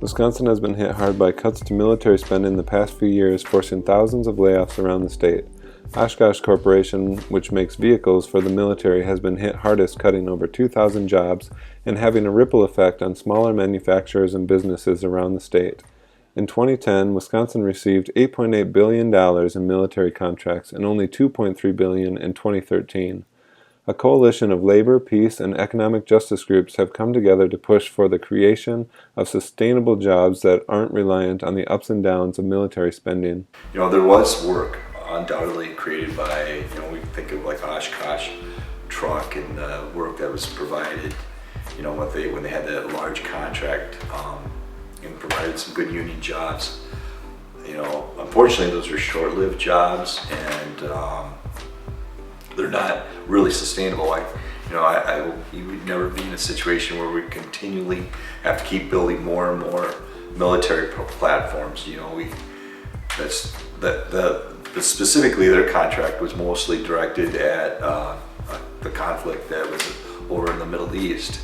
Wisconsin has been hit hard by cuts to military spending in the past few years, forcing thousands of layoffs around the state. Oshkosh Corporation, which makes vehicles for the military, has been hit hardest, cutting over 2,000 jobs and having a ripple effect on smaller manufacturers and businesses around the state. In 2010, Wisconsin received $8.8 billion in military contracts and only $2.3 billion in 2013. A coalition of labor, peace, and economic justice groups have come together to push for the creation of sustainable jobs that aren't reliant on the ups and downs of military spending. There was work undoubtedly created by, we think of like Oshkosh Truck and the work that was provided, when they had that large contract and provided some good union jobs. Unfortunately, those are short-lived jobs and they're not really sustainable. You would never be in a situation where we continually have to keep building more and more military platforms. Specifically their contract was mostly directed at the conflict that was over in the Middle East.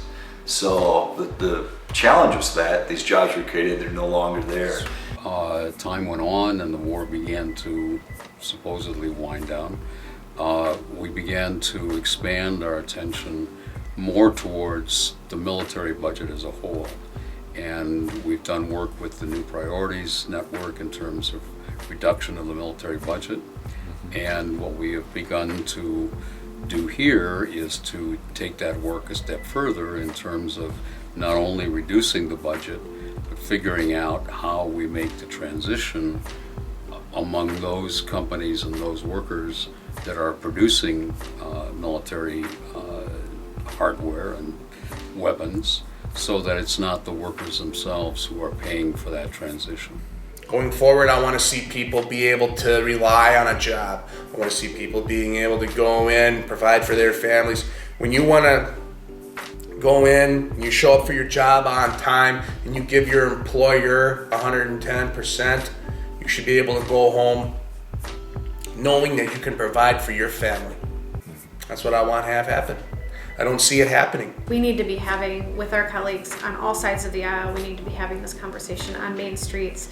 So the challenge was that these jobs were created, they're no longer there. Time went on and the war began to supposedly wind down. We began to expand our attention more towards the military budget as a whole. And we've done work with the New Priorities Network in terms of reduction of the military budget. And what we have begun to do here is to take that work a step further in terms of not only reducing the budget, but figuring out how we make the transition among those companies and those workers that are producing military hardware and weapons, so that it's not the workers themselves who are paying for that transition. Going forward, I want to see people be able to rely on a job. I want to see people being able to go in, provide for their families. When you want to go in and you show up for your job on time and you give your employer 110%, you should be able to go home knowing that you can provide for your family. That's what I want to have happen. I don't see it happening. We need to be having, with our colleagues on all sides of the aisle, we need to be having this conversation on main streets.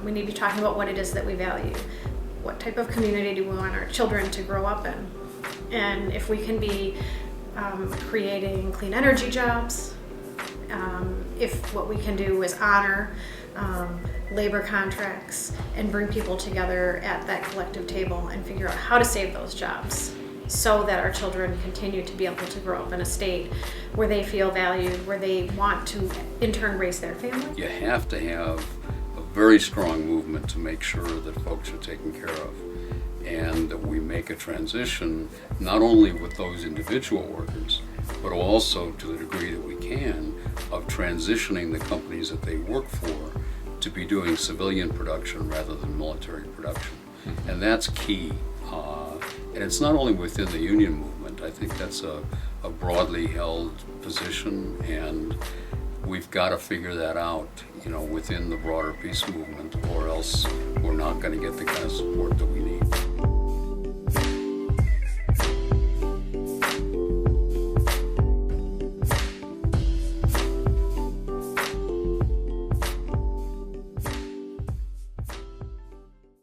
We need to be talking about what it is that we value. What type of community do we want our children to grow up in? And if we can be creating clean energy jobs, if what we can do is honor labor contracts and bring people together at that collective table and figure out how to save those jobs so that our children continue to be able to grow up in a state where they feel valued, where they want to in turn raise their family. You have to have a very strong movement to make sure that folks are taken care of, and that we make a transition not only with those individual workers, but also to the degree that we can of transitioning the companies that they work for to be doing civilian production rather than military production. And that's key. And it's not only within the union movement. I think that's a broadly held position, and we've got to figure that out, within the broader peace movement, or else we're not going to get the kind of support that we